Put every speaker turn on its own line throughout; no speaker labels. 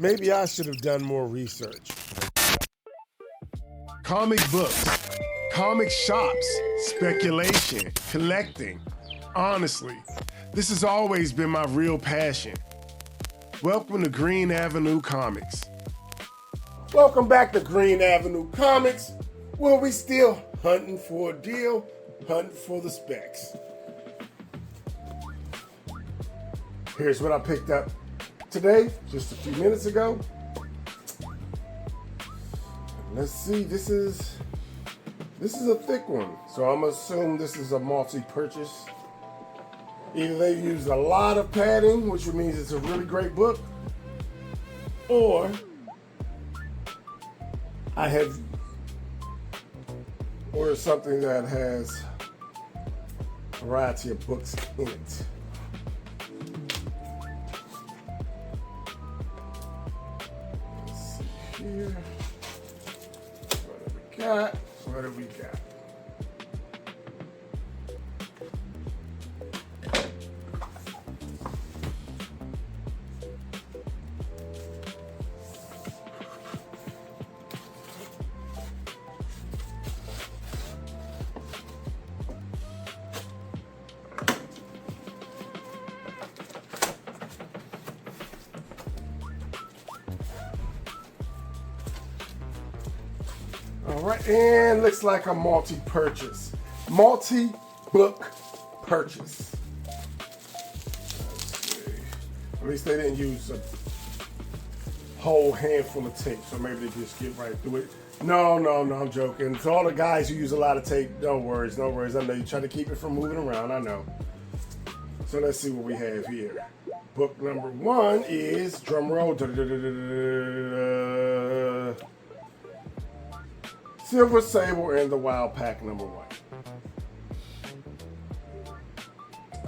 Maybe I should have done more research. Comic books, comic shops, speculation, collecting. Honestly, this has always been my real passion. Welcome to Green Avenue Comics. Welcome back to Green Avenue Comics, where we still hunting for a deal, hunting for the specs. Here's what I picked up today, just a few minutes ago. Let's see, this is a thick one, so I'm gonna assume this is a multi-purchase. Either they use a lot of padding, which means it's a really great book, or I have ordered something that has a variety of books in it. Let's see here. What do we got? All right, and looks like a multi-purchase. Multi-book purchase. Let's see. At least they didn't use a whole handful of tape, so maybe they just get right through it. No, I'm joking. To all the guys who use a lot of tape, no worries. I know you try to keep it from moving around, I know. So let's see what we have here. Book number one is, drum roll, Silver Sable and the Wild Pack number one.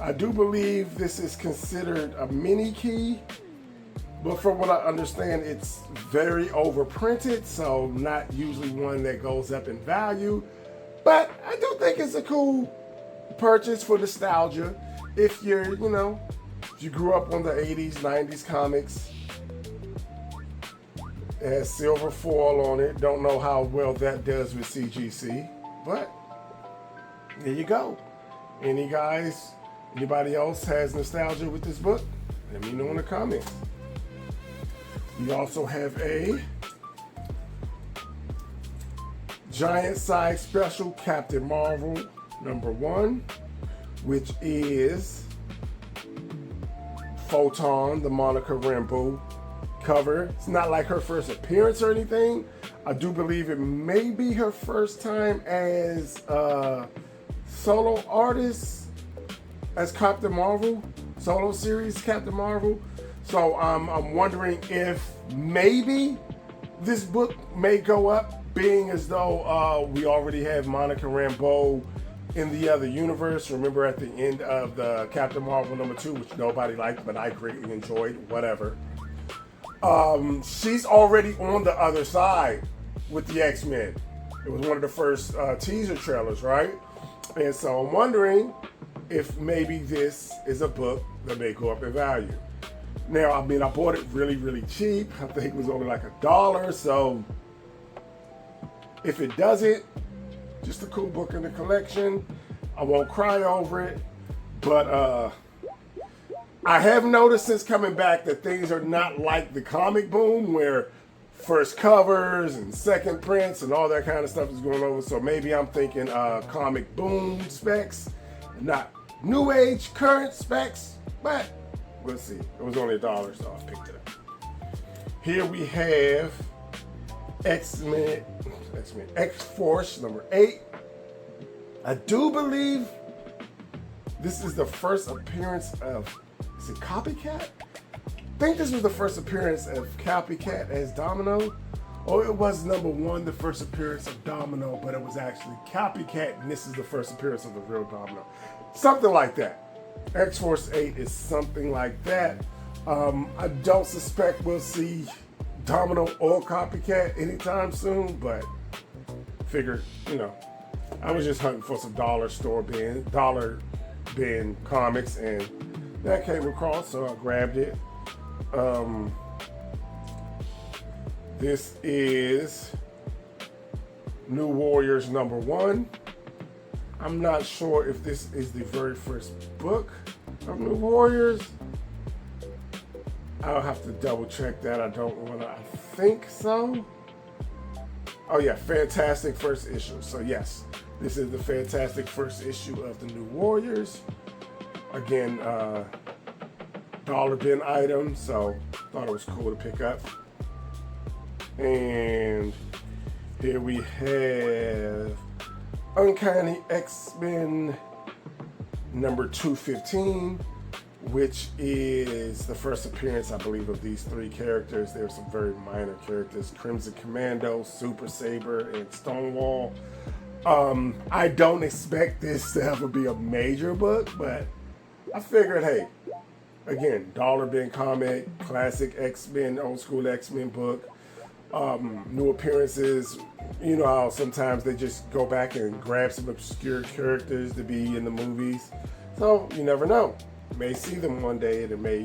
I do believe this is considered a mini key, but from what I understand, it's very overprinted, so not usually one that goes up in value. But I do think it's a cool purchase for nostalgia. If you're, if you grew up on the 80s, 90s comics, it has silver foil on it. Don't know how well that does with CGC, but there you go. Anybody else has nostalgia with this book? Let me know in the comments. We also have a giant size special Captain Marvel number one, which is Photon, the Monica Rambeau cover. It's not like her first appearance or anything. I do believe it may be her first time as a solo artist as Captain Marvel, solo series Captain Marvel. So I'm wondering if maybe this book may go up, being as though we already have Monica Rambeau in the other universe. Remember at the end of the Captain Marvel number 2, which nobody liked, but I greatly enjoyed, whatever. She's already on the other side with the X-Men. It was one of the first teaser trailers, right? And so I'm wondering if maybe this is a book that may go up in value. Now, I bought it really, really cheap. I think it was only like $1. So if it doesn't, just a cool book in the collection. I won't cry over it, but I have noticed since coming back that things are not like the comic boom where first covers and second prints and all that kind of stuff is going over. So maybe I'm thinking comic boom specs, not new age current specs, but we'll see. It was only $1, so I picked it up. Here we have X-Men, X-Force number 8. I do believe this is the first appearance of, is it Copycat? I think this was the first appearance of Copycat as Domino. Or it was number 1, the first appearance of Domino, but it was actually Copycat, and this is the first appearance of the real Domino. Something like that. X-Force 8 is something like that. I don't suspect we'll see Domino or Copycat anytime soon, but figured, I was just hunting for some dollar bin comics, and that came across, so I grabbed it. This is New Warriors #1. I'm not sure if this is the very first book of New Warriors. I'll have to double check that. I think so. Oh yeah, fantastic first issue. So yes, this is the fantastic first issue of the New Warriors. Again, dollar bin item, so thought it was cool to pick up. And here we have Uncanny X-Men #215, which is the first appearance, I believe, of these 3 characters. There's some very minor characters: Crimson Commando, Super Saber, and Stonewall. I don't expect this to ever be a major book, but I figured, hey, again, dollar bin comic, classic X-Men, old school X-Men book, new appearances. You know how sometimes they just go back and grab some obscure characters to be in the movies. So you never know. You may see them one day and it may,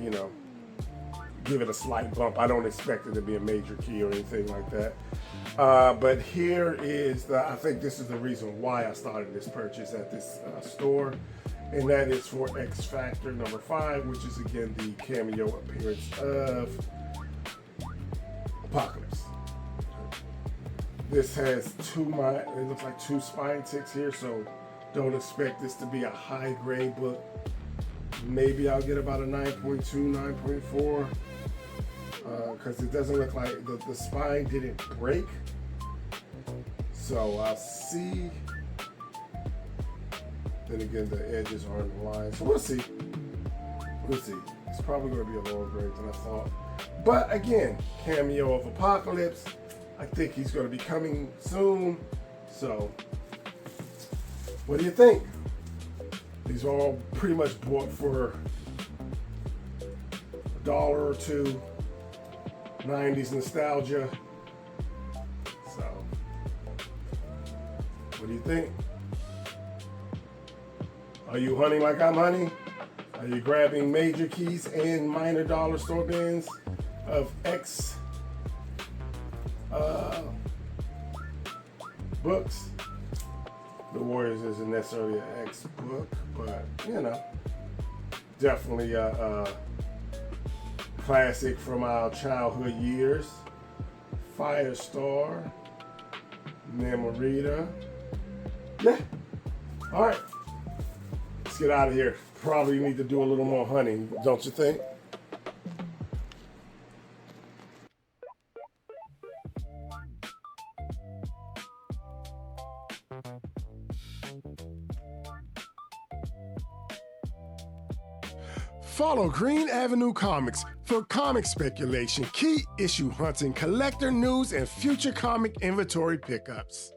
give it a slight bump. I don't expect it to be a major key or anything like that. But here is I think this is the reason why I started this purchase at this store. And that is for X Factor #5, which is again the cameo appearance of Apocalypse. This has it looks like 2 spine ticks here, so don't expect this to be a high grade book. Maybe I'll get about a 9.2, 9.4, because it doesn't look like the spine didn't break. So I'll see. Then again, the edges aren't aligned, so we'll see. We'll see. It's probably going to be a lower grade than I thought. But again, cameo of Apocalypse. I think he's going to be coming soon. So, what do you think? These are all pretty much bought for $1 or $2. 90s nostalgia. So, what do you think? Are you hunting like I'm hunting? Are you grabbing major keys and minor dollar store bins of X books? The Warriors isn't necessarily an X book, but definitely a classic from our childhood years. Firestar, Namorita. Yeah. All right. Let's get out of here. Probably need to do a little more hunting, don't you think? Follow Green Avenue Comics for comic speculation, key issue hunting, collector news, and future comic inventory pickups.